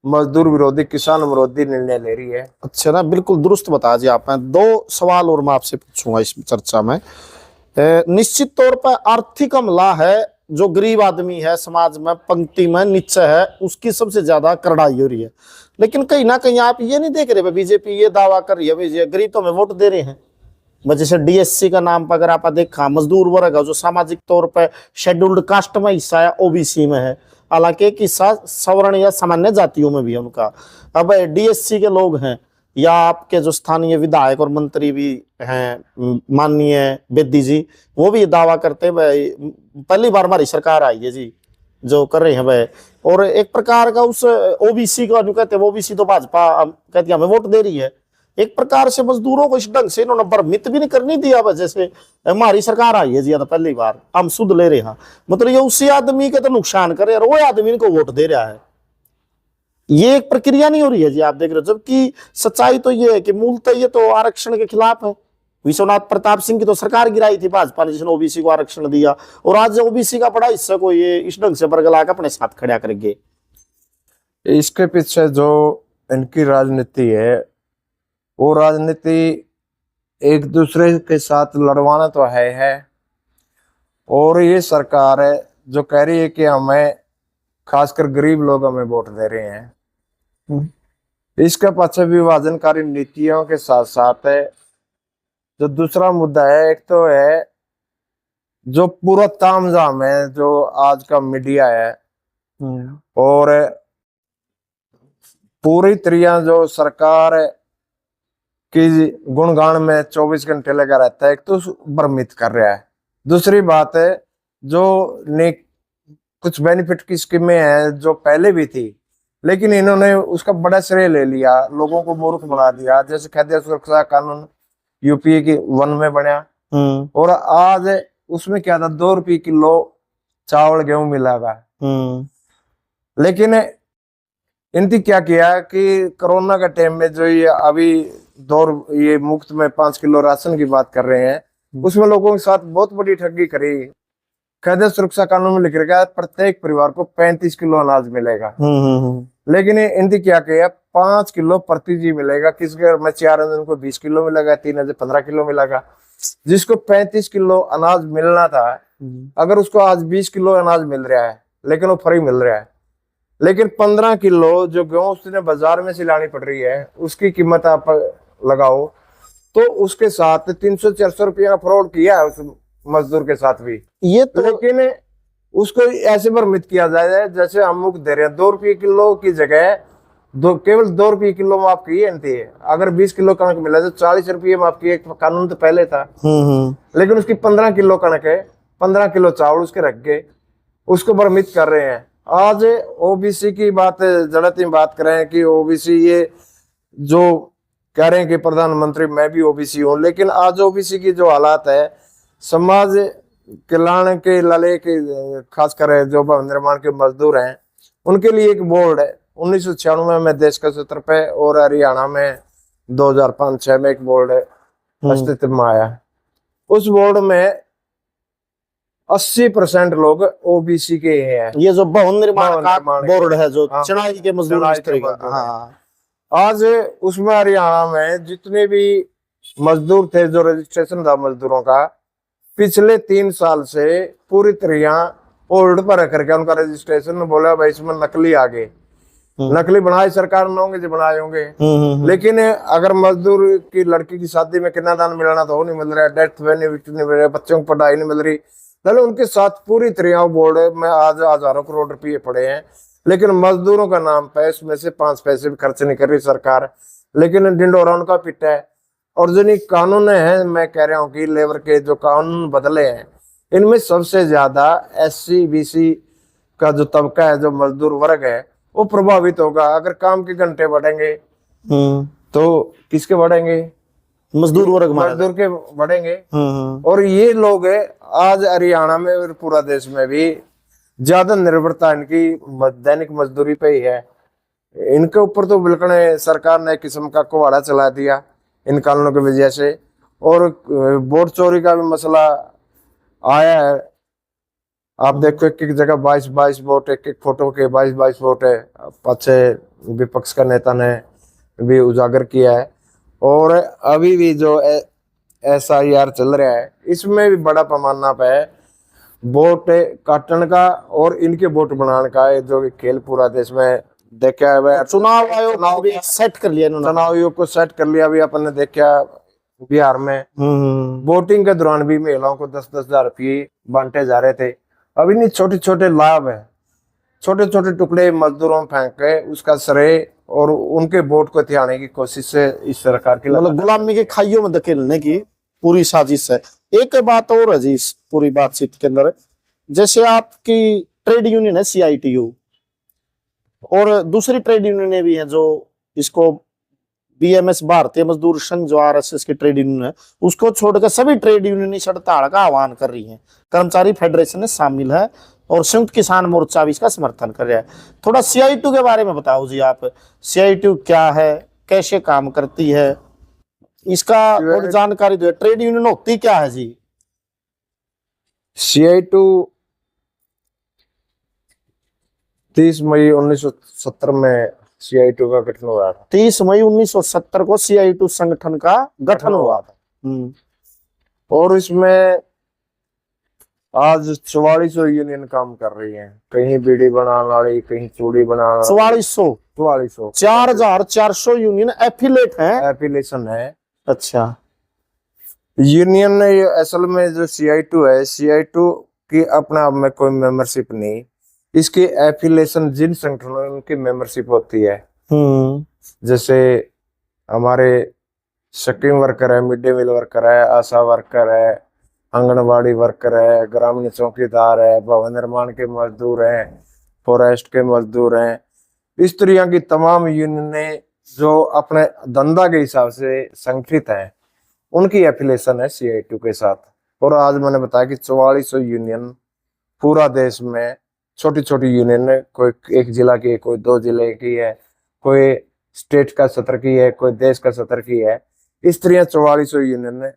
Speaker 1: मजदूर विरोधी, किसान विरोधी निर्णय ले रही है।
Speaker 2: अच्छा ना, बिल्कुल दुरुस्त बता दिया आपने। 2 सवाल और मैं आपसे पूछूंगा इस चर्चा में। निश्चित तौर पर आर्थिक हमला है, जो गरीब आदमी है समाज में पंक्ति में नीचे है, उसकी सबसे ज्यादा करड़ाई हो रही है। लेकिन कहीं ना कहीं आप ये नहीं देख रहे, बीजेपी ये दावा कर रही है भाई गरीबों में वोट दे रहे हैं। जैसे डीएससी का नाम पर अगर आप देखा, मजदूर वर्ग है जो सामाजिक तौर पर शेड्यूल्ड कास्ट में हिस्सा है, ओबीसी में है, हालांकि एक हिस्सा सवर्ण या सामान्य जातियों में भी है उनका। अब डीएससी के लोग हैं, या आपके जो स्थानीय विधायक और मंत्री भी हैं माननीय बेदी जी, वो भी दावा करते हैं भाई पहली बार हमारी सरकार आई है जी, जो कर रहे हैं भाई। और एक प्रकार का उस ओबीसी का जो कहते हैं, ओबीसी तो भाजपा कहती है हमें वोट दे रही है, एक प्रकार से मजदूरों को इस ढंग से इन्होंने भ्रमित भी नहीं करनी दिया। जैसे हमारी सरकार आई है जी, तो पहली बार हम शुद्ध ले रहे हैं, मतलब ये उसी आदमी के तो नुकसान करे और वो आदमी इनको वोट दे रहा है। ये एक प्रक्रिया नहीं हो रही है जी, आप देख रहे हो। जबकि सच्चाई तो ये है कि मूलतः ये तो आरक्षण के खिलाफ है। विश्वनाथ प्रताप सिंह की तो सरकार गिराई थी भाजपा ने, जिसने ओबीसी को आरक्षण दिया, और आज ओबीसी का बड़ा हिस्सा को ये इस ढंग से बरगला के अपने साथ खड़ा करेंगे।
Speaker 1: इसके पीछे जो इनकी राजनीति है, वो राजनीति एक दूसरे के साथ लड़वाना तो है। और ये सरकार है जो कह रही है कि हमें खासकर गरीब लोग हमें वोट दे रहे हैं। इसका पक्ष विभाजनकारी नीतियों के साथ साथ है जो दूसरा मुद्दा है, एक तो है जो पूरा तामझाम है जो आज का मीडिया है, और पूरी तरह जो सरकार की गुणगान में 24 घंटे लगा रहता है, एक तो भ्रमित कर रहा है। दूसरी बात है जो कुछ बेनिफिट की स्कीमें हैं जो पहले भी थी, लेकिन इन्होंने उसका बड़ा श्रेय ले लिया, लोगों को मूर्ख बना दिया। जैसे खाद्य सुरक्षा कानून यूपीए की 1 में बना, और आज उसमें क्या था, 2 रुपये किलो चावल गेहूं मिलेगा। लेकिन इनकी क्या किया कि कोरोना का टाइम में जो ये अभी ये मुफ्त में 5 किलो राशन की बात कर रहे हैं, उसमें लोगों के साथ बहुत बड़ी ठगी करी। खाद्य सुरक्षा कानून में लिख रखा है प्रत्येक परिवार को 35 किलो अनाज मिलेगा, लेकिन इनकी क्या किया, 5 किलो प्रति जी मिलेगा। किसके घर में 4 जन को 20 किलो मिलेगा, 3 जन 15 किलो मिलेगा। जिसको 35 किलो अनाज मिलना था, अगर उसको आज 20 किलो अनाज मिल रहा है, लेकिन वो फ्री मिल रहा है। लेकिन 15 किलो जो गेहूं उसने बाजार में से लानी पड़ रही है, उसकी कीमत आप लगाओ तो उसके साथ 300-400 रुपया का फ्रॉड किया है उस मजदूर के साथ भी।
Speaker 2: ये तो
Speaker 1: लेकिन उसको ऐसे भ्रमित किया जाए जैसे हम मुफ्त दे रहे हैं। 2 रुपये किलो की जगह केवल 2 रुपये किलो माफ की है। अगर 20 किलो कणक मिला तो 40 रुपये माफ की, कानून तो पहले था। लेकिन उसकी 15 किलो कणक है, 15 किलो चावल उसके रख के उसको भ्रमित कर रहे हैं। आज ओबीसी की बात जड़ती बात करें कि ओबीसी ये जो कह रहे हैं कि प्रधानमंत्री मैं भी ओबीसी हूं, लेकिन आज ओबीसी की जो हालात है, समाज कल्याण के लाले के खासकर जो भवन निर्माण के मजदूर हैं उनके लिए एक बोर्ड है। 1996 में देश के स्तर पे, और हरियाणा में 2005-06 में एक बोर्ड अस्तित्व में आया। उस बोर्ड में 80% लोग ओबीसी के हैं।
Speaker 2: ये जो भवन निर्माण का बोर्ड है जो चुनाई के मजदूर
Speaker 1: हाँ। आज उसमें हरियाणा में जितने भी मजदूर थे, जो रजिस्ट्रेशन था मजदूरों का, पिछले 3 साल से पूरी तरह होल्ड पर रख करके उनका रजिस्ट्रेशन बोला भाई इसमें नकली आ गए। नकली बनाए सरकार ने होंगे जो बनाए होंगे, लेकिन अगर मजदूर की लड़की की शादी में कन्यादान मिलना तो वो नहीं मिल रहा है, डेथ बेनिफिट नहीं मिल रहा है, बच्चों को पढ़ाई नहीं मिल रही। उनके साथ पूरी तरह बोर्ड में आज हजारों करोड़ रुपये पड़े हैं, लेकिन मजदूरों का नाम पे इसमें से 5 पैसे भी खर्च नहीं कर रही सरकार, लेकिन डिंडोरा उनका पिट है। और जो कानून है, मैं कह रहा हूँ कि लेबर के जो कानून बदले हैं, इनमें सबसे ज्यादा SC BC का जो तबका है, जो मजदूर वर्ग है, वो प्रभावित होगा। अगर काम के घंटे बढ़ेंगे तो किसके बढ़ेंगे?
Speaker 2: मजदूर वर्ग,
Speaker 1: मजदूर के बढ़ेंगे। और ये लोग आज हरियाणा में और पूरा देश में भी ज्यादा निर्भरता इनकी दैनिक मजदूरी पे ही है। इनके ऊपर तो बिल्कुल सरकार ने एक किस्म का कुहाड़ा चला दिया इन कानूनों की वजह से। और वोट चोरी का भी मसला आया है। आप देखो एक जगह 22 वोट, एक फोटो के 22 वोट है। पीछे विपक्ष का नेता ने भी उजागर किया है। और अभी भी जो SIR चल रहा है, इसमें भी बड़ा पैमाना पे वोट काटने का और इनके वोट बनाने का है, जो खेल पूरा देश में देखा है।
Speaker 2: चुनाव आयोग भी सेट कर लिया इन्होंने,
Speaker 1: चुनाव आयोग को सेट कर लिया। अभी अपन ने देखा बिहार में वोटिंग के दौरान भी महिलाओं को 10-10 हजार रुपये बांटे जा रहे थे। अभी नहीं, छोटे छोटे लाभ है, छोटे छोटे टुकड़े मजदूरों फेंक के उसका श्रेय और उनके वोट को थियाने की कोशिश से इस सरकार की,
Speaker 2: मतलब गुलामी के खाइयों में धकेलने की पूरी साजिश है। एक बात और है जी इस पूरी बातचीत के अंदर, जैसे आपकी ट्रेड यूनियन है CITU, और दूसरी ट्रेड यूनियन भी है जो इसको BMS भारतीय मजदूर संघ जो RSS की ट्रेड यूनियन है, उसको छोड़कर सभी ट्रेड यूनियन इस हड़ताल का आह्वान कर रही है। कर्मचारी फेडरेशन में शामिल है और संयुक्त किसान मोर्चा भी इसका समर्थन कर रहा है। थोड़ा CITU के बारे में बताओ जी आप, CITU क्या है, कैसे काम करती है, इसका थोड़ी जानकारी दो। ट्रेड यूनियन होती क्या है जी?
Speaker 1: CITU 30 मई 1970 में CITU का गठन हुआ था।
Speaker 2: 30 मई 1970 को CITU संगठन का गठन हुआ था।
Speaker 1: और इसमें आज 4400 यूनियन काम कर रही है, कहीं बीड़ी बनाने वाली, कहीं चूड़ी बनाने वाली।
Speaker 2: 4400
Speaker 1: 4400
Speaker 2: 4400 यूनियन एफिलेट है।
Speaker 1: एफिलेशन है।
Speaker 2: अच्छा।
Speaker 1: यूनियन ने ये असल में जो CI2 है, CI2 की अपने आप में कोई मेंबरशिप नहीं, इसकी एफिलेशन जिन संगठनों की मेंबरशिप होती है, जैसे हमारे स्कीम वर्कर है, मिड डे मील वर्कर है, आशा वर्कर है, आंगनबाड़ी वर्कर है, ग्रामीण चौकीदार है, भवन निर्माण के मजदूर हैं, फॉरेस्ट के मजदूर हैं, इस तरह की तमाम यूनियनें जो अपने धंधा के हिसाब से संगठित हैं, उनकी एफिलेशन है CI2 के साथ। और आज मैंने बताया कि 4400 यूनियन पूरा देश में, छोटी छोटी यूनियन है, कोई एक जिला की है, कोई 2 जिले की है, कोई स्टेट का सत्र की है, कोई देश का सत्र की है, इस तरह 4400 यूनियन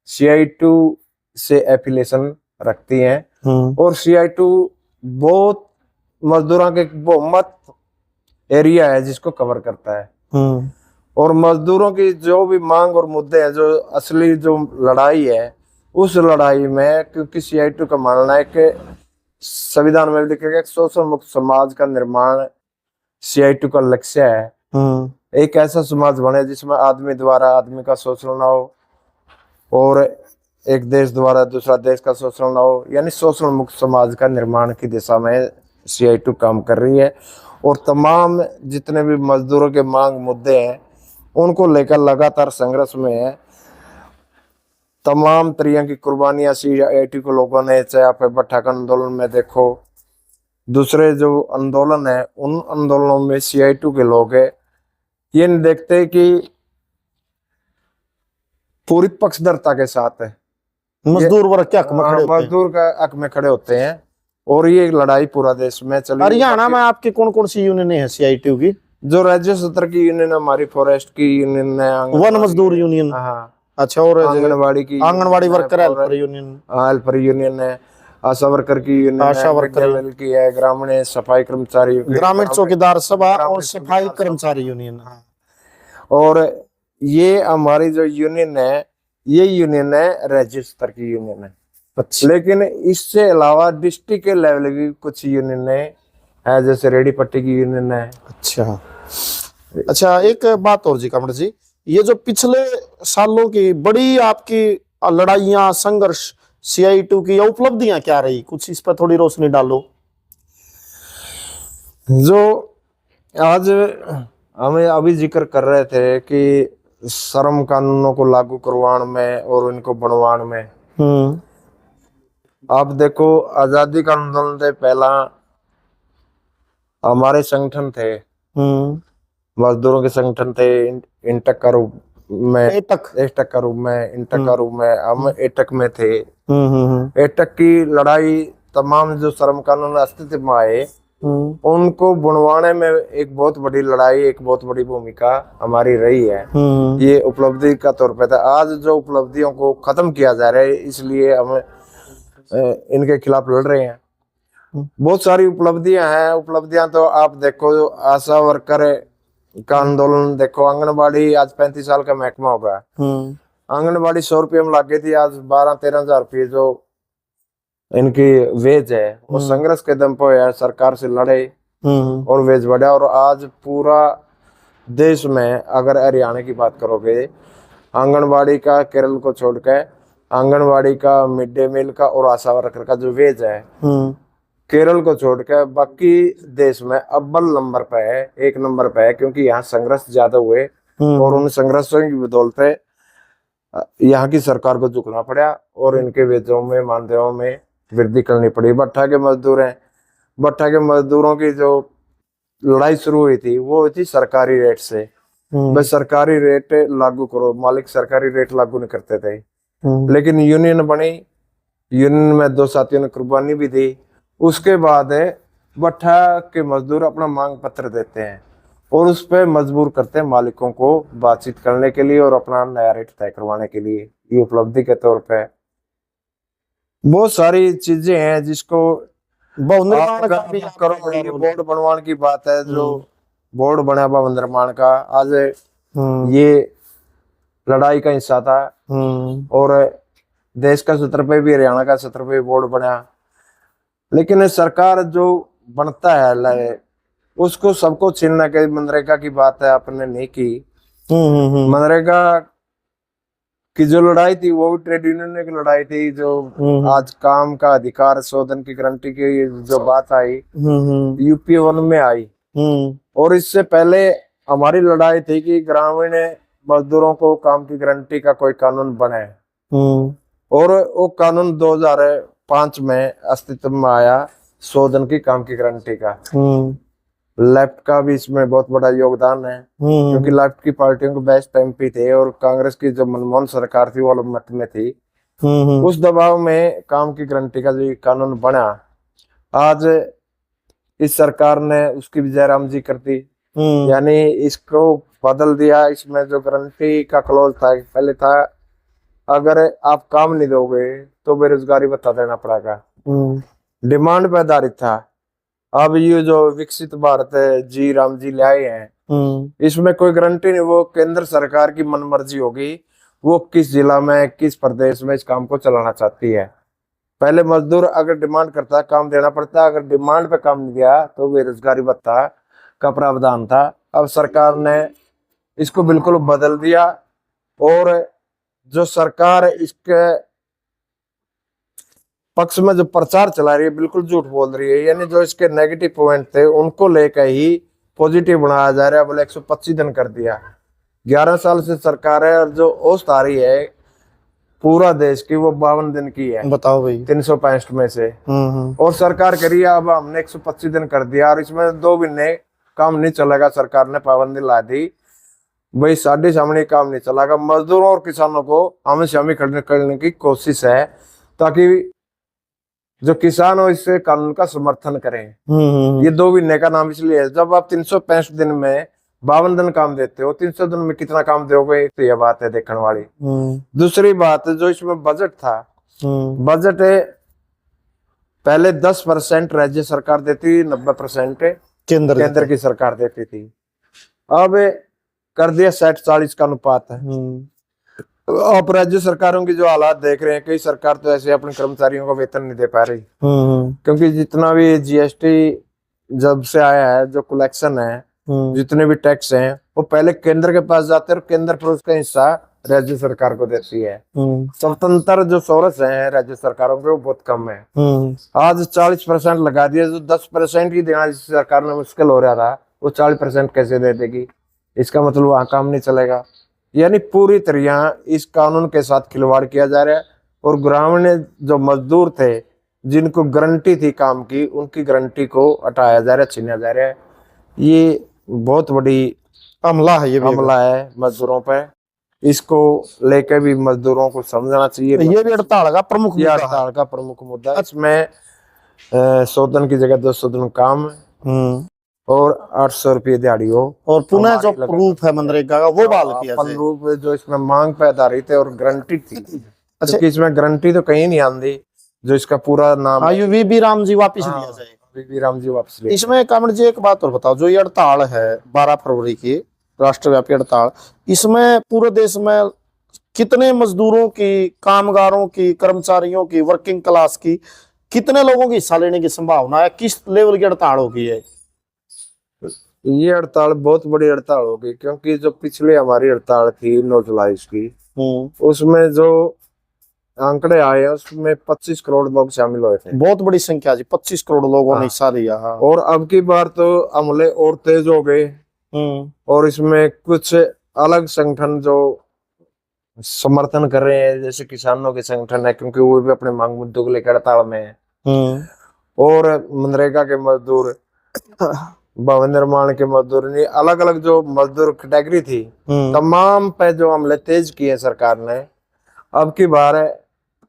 Speaker 1: CI2 से एफिलेशन रखती हैं। और CI2 बहुत मजदूरों के बहुमत एरिया है जिसको कवर करता है। और मजदूरों की जो भी मांग और मुद्दे हैं, जो असली जो लड़ाई है, उस लड़ाई में, क्योंकि CI2 का मानना है कि संविधान में लिखा गया शोषण मुक्त समाज का निर्माण CI2 का लक्ष्य है। एक ऐसा समाज बने जिसमें आदमी द्वारा आदमी का शोषण ना हो, और एक देश द्वारा दूसरा देश का शोषण ना हो, यानी शोषण मुक्त समाज का निर्माण की दिशा में CI2 काम कर रही है। और तमाम जितने भी मजदूरों के मांग मुद्दे हैं, उनको लेकर लगातार संघर्ष में है। तमाम तरह की कुर्बानियां CI2 को लोगों ने, चाहे आप भट्टा का आंदोलन में देखो, दूसरे जो आंदोलन है, उन आंदोलनों में CI2 के लोग हैं। ये नहीं देखते कि पूरी पक्षधरता के साथ है,
Speaker 2: मजदूर वर्ग के हक में खड़े होते हैं।
Speaker 1: मजदूर का हक में खड़े होते हैं। और ये लड़ाई पूरा देश में चली।
Speaker 2: हरियाणा में आपकी कौन कौन सी यूनियन है CI2 की?
Speaker 1: जो राज्य स्तर की यूनियन, हमारी फॉरेस्ट की यूनियन है,
Speaker 2: वन मजदूर यूनियन।
Speaker 1: हाँ।
Speaker 2: अच्छा। और
Speaker 1: आंगनबाड़ी की,
Speaker 2: anganwadi worker helper union,
Speaker 1: helper union है, आशा वर्कर की यूनियन,
Speaker 2: आशा वर्कर
Speaker 1: की है, ग्रामीण सफाई कर्मचारी,
Speaker 2: ग्रामीण चौकीदार सभा और सफाई कर्मचारी यूनियन।
Speaker 1: और ये हमारी जो यूनियन है, ये यूनियन है राज्य स्तर की यूनियन है।
Speaker 2: अच्छा।
Speaker 1: लेकिन इससे अलावा डिस्ट्रिक्ट के लेवल की कुछ यूनियन है, जैसे रेडी पट्टी की यूनियन है।
Speaker 2: अच्छा। अच्छा, एक बात और जी कामड़ जी, ये जो पिछले सालों की बड़ी आपकी लड़ाइयां, संघर्ष CI2 की उपलब्धियां क्या रही, कुछ इस पर थोड़ी रोशनी डालो।
Speaker 1: जो आज हमें अभी जिक्र कर रहे थे कि श्रम कानूनों को लागू करवाने में और इनको बनवाने में, आप देखो, आजादी का आंदोलन से पहला हमारे संगठन थे, मजदूरों के संगठन थे, इंटक का रूप में, एटक का रूप में, इंटक का रूप में, हम एटक में थे। एटक की लड़ाई, तमाम जो श्रम कानून अस्तित्व में आए, उनको बनवाने में एक बहुत बड़ी लड़ाई, एक बहुत बड़ी भूमिका हमारी रही है। ये उपलब्धि का तौर पे था। आज जो उपलब्धियों को खत्म किया जा रहा है, इसलिए हम इनके खिलाफ लड़ रहे हैं। बहुत सारी उपलब्धियां हैं। उपलब्धियां तो आप देखो, आशा वर्कर का आंदोलन देखो, आंगनबाड़ी आज 35 साल का महकमा हो गया। आंगनबाड़ी 100 रुपये में लग गई थी, आज 12-13 हजार रुपये जो इनकी वेज है, वो संघर्ष के दम पर है, सरकार से लड़े और वेज बढ़ा। और आज पूरा देश में, अगर हरियाणा की बात करोगे, आंगनबाड़ी का, केरल को छोड़कर, आंगनबाड़ी का, मिड डे मील का और आशा वर्कर का जो वेज है, केरल को छोड़कर बाकी देश में अव्वल नंबर पे है, 1 नंबर पे है। क्योंकि यहाँ संघर्ष ज्यादा हुए और उन संघर्षों की बदौलत यहाँ की सरकार को झुकना पड़ा और इनके वेतनों में, मानदेयों में वृद्धि करनी पड़ी। भट्टा के मजदूर हैं, भट्टा के मजदूरों की जो लड़ाई शुरू हुई थी, वो हुई थी सरकारी रेट से। बस सरकारी रेट लागू करो, मालिक सरकारी रेट लागू नहीं करते थे। लेकिन यूनियन बनी, यूनियन में 2 साथियों ने कुर्बानी भी दी। उसके बाद भट्टा के मजदूर अपना मांग पत्र देते हैं और उस पर मजबूर करते हैं मालिकों को बातचीत करने के लिए और अपना नया रेट तय करवाने के लिए। ये उपलब्धि के तौर पे बहुत सारी चीजें हैं जिसको बोर्ड बनवाने की बात है, जो बोर्ड बना भवन निर्माण का, आज ये लड़ाई का हिस्सा था। और देश का 70वें भी, हरियाणा का 70वें बोर्ड बना। लेकिन सरकार जो बनता है उसको सबको छीनना के मनरेगा की बात है आपने नहीं की। मनरेगा की जो लड़ाई थी वो भी ट्रेड यूनियन की लड़ाई थी। जो आज काम का अधिकार शोधन की गारंटी की जो बात आई यूपी 1 में आई। और इससे पहले हमारी लड़ाई थी कि ग्रामीण मजदूरों को काम की गारंटी का कोई कानून बने। और वो कानून 2005 में अस्तित्व में आया, शोधन की काम की गारंटी का। लेफ्ट का भी इसमें बहुत बड़ा योगदान है, क्योंकि लेफ्ट की पार्टियों को बेस्ट एमपी थे और कांग्रेस की जो मनमोहन सरकार थी वो मत में थी। उस दबाव में काम की गारंटी का जो कानून बना, आज इस सरकार ने उसकी भी जयराम जी कर दी। यानी इसको बदल दिया। इसमें जो गारंटी का क्लॉज था, पहले था अगर आप काम नहीं दोगे तो बेरोजगारी भत्ता देना पड़ेगा, डिमांड पे आधारित था। अब ये जो विकसित भारत है जी राम जी ले आए हैं, इसमें कोई गारंटी नहीं, वो केंद्र सरकार की मनमर्जी होगी वो किस जिला में किस प्रदेश में इस काम को चलाना चाहती है। पहले मजदूर अगर डिमांड करता काम देना पड़ता, अगर डिमांड पे काम नहीं दिया तो बेरोजगारी भत्ता का प्रावधान था। अब सरकार ने इसको बिल्कुल बदल दिया और जो सरकार इसके पक्ष में जो प्रचार चला रही है बिल्कुल झूठ बोल रही है। यानी जो इसके नेगेटिव पॉइंट थे उनको लेकर ही पॉजिटिव बनाया जा रहा है। बोले 125 दिन कर दिया, 11 साल से सरकार है और जो औसत आ रही है पूरा देश की वो 52 दिन की है।
Speaker 2: बताओ भाई,
Speaker 1: 365 में से। और सरकार करिए अब हमने 125 दिन कर दिया और इसमें 2 महीने काम नहीं चलेगा। सरकार ने पाबंदी ला दी भाई, साढ़े सामने काम नहीं चलेगा। मजदूरों और किसानों को आमने सामने करने की कोशिश है ताकि जो किसान हो इससे कानून का समर्थन करें। ये 2 महीने का नाम इसलिए है, जब आप 365 दिन में 52 दिन काम देते हो, 300 दिन में कितना काम दोगे, तो यह बात है देखने वाली। दूसरी बात जो इसमें बजट था, बजट पहले 10% राज्य सरकार देती, 90% केंद्र की सरकार देती थी। अब कर दिया 60-40 का अनुपात है। आप राज्य सरकारों की जो हालात देख रहे हैं, कई सरकार तो ऐसे अपने कर्मचारियों को वेतन नहीं दे पा रही, क्योंकि जितना भी जीएसटी जब से आया है, जो कलेक्शन है, जितने भी टैक्स हैं वो पहले केंद्र के पास जाते हैं और केंद्र पर उसका हिस्सा राज्य सरकार को देती है। स्वतंत्र जो सोर्स है राज्य सरकारों के वो बहुत कम है। आज 40% लगा दिया, जो 10% ही देना जिस सरकार में मुश्किल हो रहा था वो 40% कैसे दे देगी। इसका मतलब वहां काम नहीं चलेगा। यानी पूरी तरह इस कानून के साथ खिलवाड़ किया जा रहा है और ग्रामीण जो मजदूर थे जिनको गारंटी थी काम की, उनकी गारंटी को हटाया जा रहा है, छीना जा रहा है। ये बहुत बड़ी
Speaker 2: हमला है, ये
Speaker 1: हमला है मजदूरों पे। इसको लेकर भी मजदूरों को समझना चाहिए।
Speaker 2: ये भी हड़ताल का प्रमुख मुद्दा,
Speaker 1: हड़ताल का प्रमुख मुद्दा। इसमें 100 दिन की जगह 200 दिन काम और 800 रुपये दिहाड़ी हो।
Speaker 2: और पुनः जो प्रूफ है मनरेगा का वो बहाल किया जाए।
Speaker 1: प्रूफ जो इसमें मांग पे आधारित है और गारंटी थी। अच्छा, तो इसमें गारंटी तो कहीं नहीं आती। जो इसका पूरा नाम
Speaker 2: वीबी राम जी वापिस लिया जाए,
Speaker 1: वीबी राम जी वापस लिया।
Speaker 2: इसमें कामड़ जी एक बात और बताओ, जो ये हड़ताल है 12 फरवरी की राष्ट्रव्यापी हड़ताल, इसमें पूरे देश में कितने मजदूरों की, कामगारों की, कर्मचारियों की, वर्किंग क्लास की, कितने लोगों की हिस्सा लेने की संभावना है? किस लेवल की हड़ताल होगी है?
Speaker 1: ये हड़ताल बहुत बड़ी हड़ताल होगी, क्योंकि जो पिछले हमारी हड़ताल थी 9 जुलाई की, उसमें जो आंकड़े आए उसमें 25 करोड़ लोग शामिल हुए थे।
Speaker 2: बहुत बड़ी संख्या जी, 25 करोड़ लोगों ने हिस्सा लिया।
Speaker 1: और अब की बार तो हमले और तेज हो गए और इसमें कुछ अलग संगठन जो समर्थन कर रहे हैं, जैसे किसानों के संगठन है, क्योंकि वो भी अपने मांग मुद्दों को लेकर हड़ताल में है। और मनरेगा के मजदूर, भवन निर्माण के मजदूर, अलग अलग जो मजदूर कैटेगरी थी, तमाम पे जो हमले तेज किए सरकार ने। अब की बार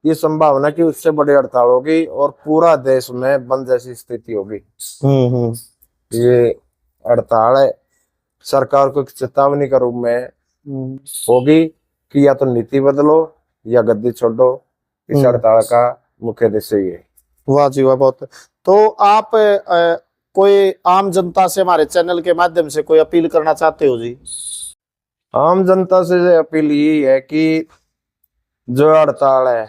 Speaker 1: ये संभावना कि उससे बड़ी हड़ताल होगी और पूरा देश में बंद जैसी स्थिति होगी। ये हड़ताल सरकार को चेतावनी का रूप में होगी कि या तो नीति बदलो या गद्दी छोड़ो। इस हड़ताल का मुख्य उद्देश्य ये।
Speaker 2: वाह जी वाह, बहुत। तो आप कोई आम जनता से हमारे चैनल के माध्यम से कोई अपील करना चाहते हो जी?
Speaker 1: आम जनता से अपील यही है कि जो हड़ताल है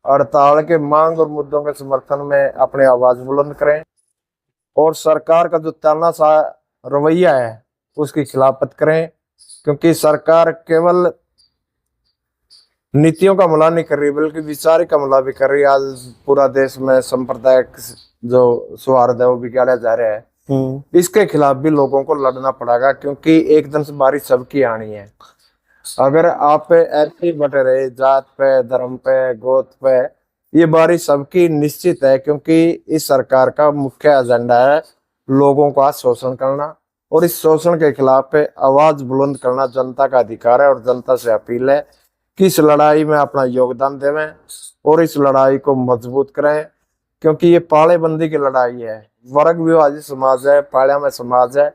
Speaker 1: हड़ताल के मांग और मुद्दों के समर्थन में अपनी आवाज बुलंद करें और सरकार का जो तानाशाह रवैया है उसकी खिलाफत करें, क्योंकि सरकार केवल नीतियों का हमला नहीं कर रही बल्कि विचारिक हमला भी कर रही है। आज पूरा देश में सांप्रदायिक जो सौहार्द है वो बिगाड़ा जा रहा है। इसके खिलाफ भी लोगों को लड़ना पड़ेगा, क्योंकि एक दिन से बारिश सबकी आनी है। अगर आप ऐसे बटे रहे जात पे, धर्म पे, गोत पे, ये बारिश सबकी निश्चित है, क्योंकि इस सरकार का मुख्य एजेंडा है लोगों का शोषण करना, और इस शोषण के खिलाफ आवाज बुलंद करना जनता का अधिकार है। और जनता से अपील है कि इस लड़ाई में अपना योगदान देवें और इस लड़ाई को मजबूत करें, क्योंकि ये पाड़ेबंदी की लड़ाई है। वर्ग विभाजित समाज है, पाड़ा में समाज है।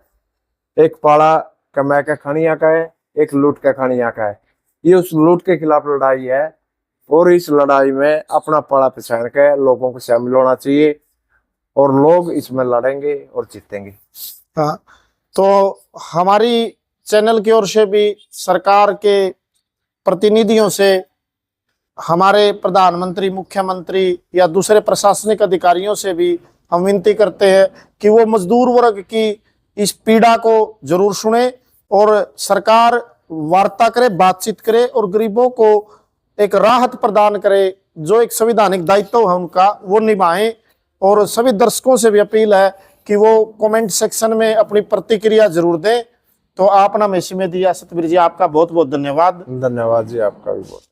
Speaker 1: एक पाड़ा कमा के खनिया का है, एक लूट के खनिया का है। ये उस लूट के खिलाफ लड़ाई है, और इस लड़ाई में अपना पाड़ा पहचान के लोगों को शामिल होना चाहिए, और लोग इसमें लड़ेंगे और जीतेंगे।
Speaker 2: हाँ, तो हमारी चैनल की ओर से भी सरकार के प्रतिनिधियों से, हमारे प्रधानमंत्री, मुख्यमंत्री या दूसरे प्रशासनिक अधिकारियों से भी हम विनती करते हैं कि वो मजदूर वर्ग की इस पीड़ा को जरूर सुने और सरकार वार्ता करे, बातचीत करे और गरीबों को एक राहत प्रदान करे। जो एक संवैधानिक दायित्व है उनका, वो निभाएं। और सभी दर्शकों से भी अपील है कि वो कमेंट सेक्शन में अपनी प्रतिक्रिया जरूर दें। तो आप ना मेसी में दिया सतबीर जी, आपका बहुत बहुत धन्यवाद।
Speaker 1: धन्यवाद जी, आपका भी बहुत।